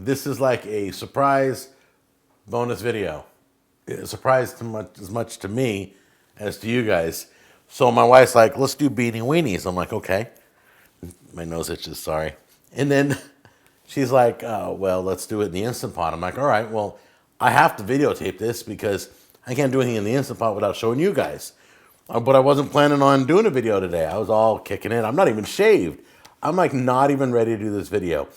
this is like a surprise bonus video. A surprise as much to me as to you guys. So my wife's like, let's do Beenie Weenies. I'm like, okay. My nose itches, sorry. And then she's like, well, let's do it in the Instant Pot. I'm like, all right, well, I have to videotape this because I can't do anything in the Instant Pot without showing you guys. But I wasn't planning on doing a video today. I was all kicking in. I'm not even shaved. I'm like not even ready to do this video.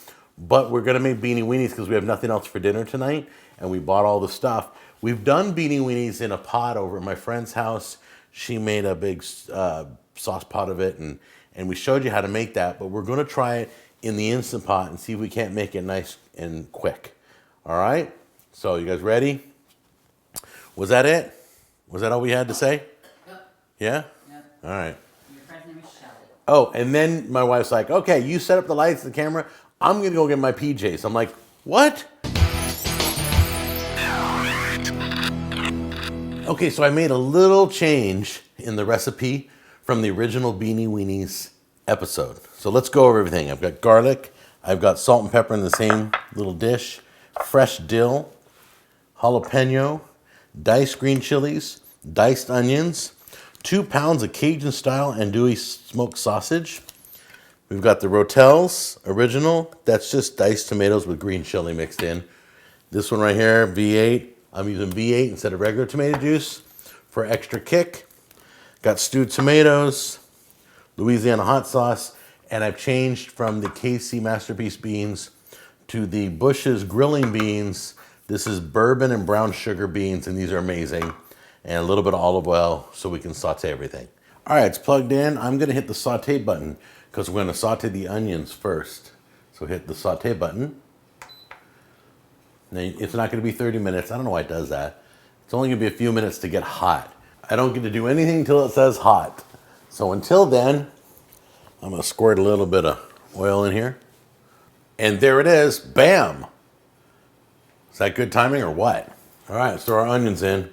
But we're gonna make Beenie Weenies because we have nothing else for dinner tonight, and we bought all the stuff. We've done Beenie Weenies in a pot over at my friend's house. She made a big sauce pot of it, and we showed you how to make that, but we're gonna try it in the Instant Pot and see if we can't make it nice and quick. All right? So you guys ready? Was that it? Was that all we had to say? Yep. Yeah? Yep. All right. Your friend's name is Shelly. Oh, and then my wife's like, okay, you set up the lights, the camera. I'm gonna go get my PJs. I'm like, what? Okay, so I made a little change in the recipe from the original Beenie Weenies episode. So let's go over everything. I've got garlic, I've got salt and pepper in the same little dish, fresh dill, jalapeno, diced green chilies, diced onions, 2 pounds of Cajun style andouille smoked sausage. We've got the Ro-Tel's original. That's just diced tomatoes with green chili mixed in. This one right here, V8. I'm using V8 instead of regular tomato juice for extra kick. Got stewed tomatoes, Louisiana Hot Sauce, and I've changed from the KC Masterpiece beans to the Bush's grilling beans. This is bourbon and brown sugar beans, and these are amazing. And a little bit of olive oil so we can saute everything. All right, it's plugged in. I'm gonna hit the saute button because we're gonna saute the onions first. So hit the saute button. Now, it's not gonna be 30 minutes. I don't know why it does that. It's only gonna be a few minutes to get hot. I don't get to do anything until it says hot. So until then, I'm gonna squirt a little bit of oil in here. And there it is, bam. Is that good timing or what? All right, let's throw our onions in.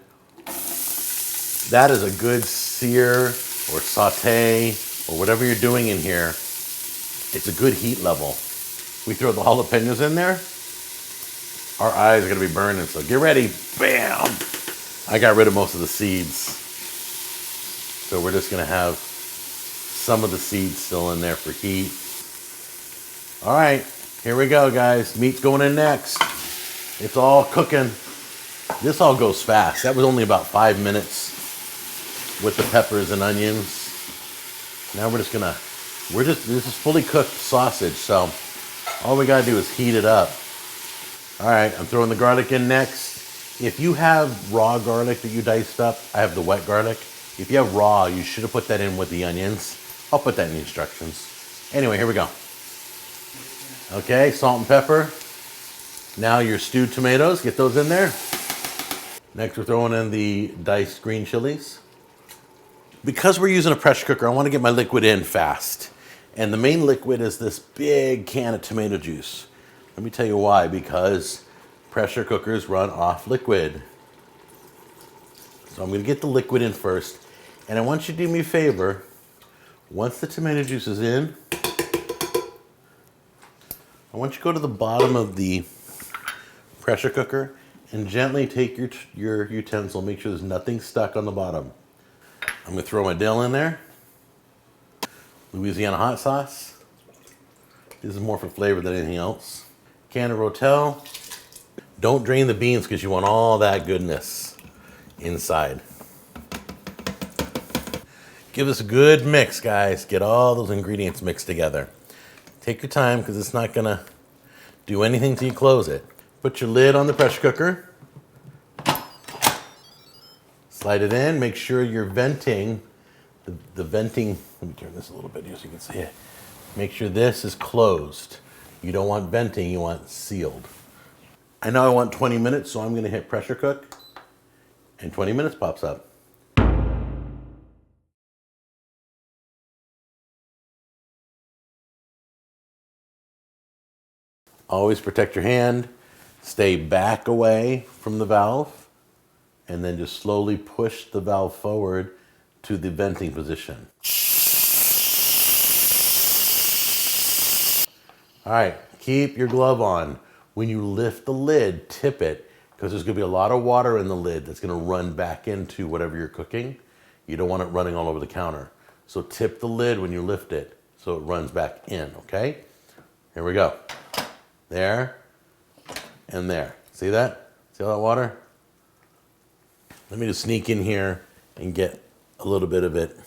That is a good sear or saute or whatever you're doing in here. It's a good heat level. We throw the jalapenos in there. Our eyes are gonna be burning, so get ready, bam! I got rid of most of the seeds. So we're just gonna have some of the seeds still in there for heat. All right, here we go, guys. Meat's going in next. It's all cooking. This all goes fast. That was only about 5 minutes with the peppers and onions. Now we're just gonna, this is fully cooked sausage, so all we gotta do is heat it up. All right, I'm throwing the garlic in next. If you have raw garlic that you diced up, I have the wet garlic. If you have raw, you should have put that in with the onions. I'll put that in the instructions. Anyway, here we go. Okay, salt and pepper. Now your stewed tomatoes, get those in there. Next, we're throwing in the diced green chilies. Because we're using a pressure cooker, I want to get my liquid in fast. And the main liquid is this big can of tomato juice. Let me tell you why, because pressure cookers run off liquid. So I'm gonna get the liquid in first, and I want you to do me a favor. Once the tomato juice is in, I want you to go to the bottom of the pressure cooker and gently take your utensil, make sure there's nothing stuck on the bottom. I'm gonna throw my dill in there. Louisiana Hot Sauce. This is more for flavor than anything else. Can of Ro-Tel. Don't drain the beans because you want all that goodness inside. Give this a good mix, guys. Get all those ingredients mixed together. Take your time because it's not gonna do anything till you close it. Put your lid on the pressure cooker. Slide it in. Make sure you're venting. The venting, let me turn this a little bit here so you can see it. Make sure this is closed. You don't want venting, you want sealed. I know I want 20 minutes, so I'm gonna hit pressure cook, and 20 minutes pops up. Always protect your hand, stay back away from the valve, and then just slowly push the valve forward to the venting position. All right, keep your glove on. When you lift the lid, tip it, because there's going to be a lot of water in the lid that's going to run back into whatever you're cooking. You don't want it running all over the counter. So tip the lid when you lift it so it runs back in, okay? Here we go. There and there. See that? See all that water? Let me just sneak in here and get a little bit of it.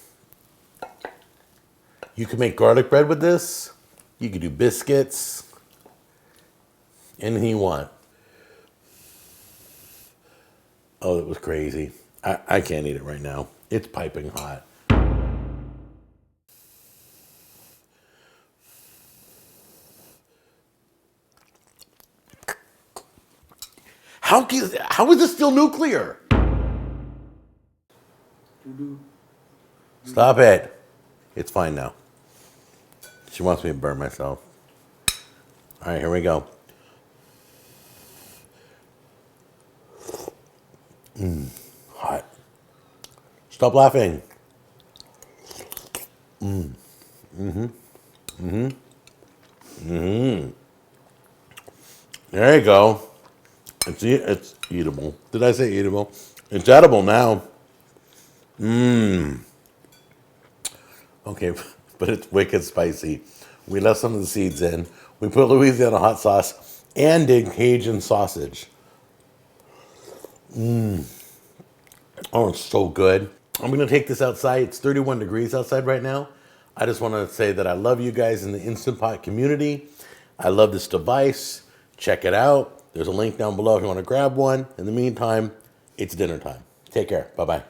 You can make garlic bread with this. You can do biscuits. Anything you want. Oh, that was crazy. I can't eat it right now. It's piping hot. How is this still nuclear? Stop it. It's fine now. She wants me to burn myself. All right, here we go. Hot. Stop laughing. There you go. It's eatable. Did I say eatable? It's edible now. Okay, but it's wicked spicy. We left some of the seeds in. We put Louisiana hot sauce and did Cajun sausage. Oh, it's so good. I'm going to take this outside. It's 31 degrees outside right now. I just want to say that I love you guys in the Instant Pot community. I love this device. Check it out. There's a link down below if you want to grab one. In the meantime, it's dinner time. Take care. Bye-bye.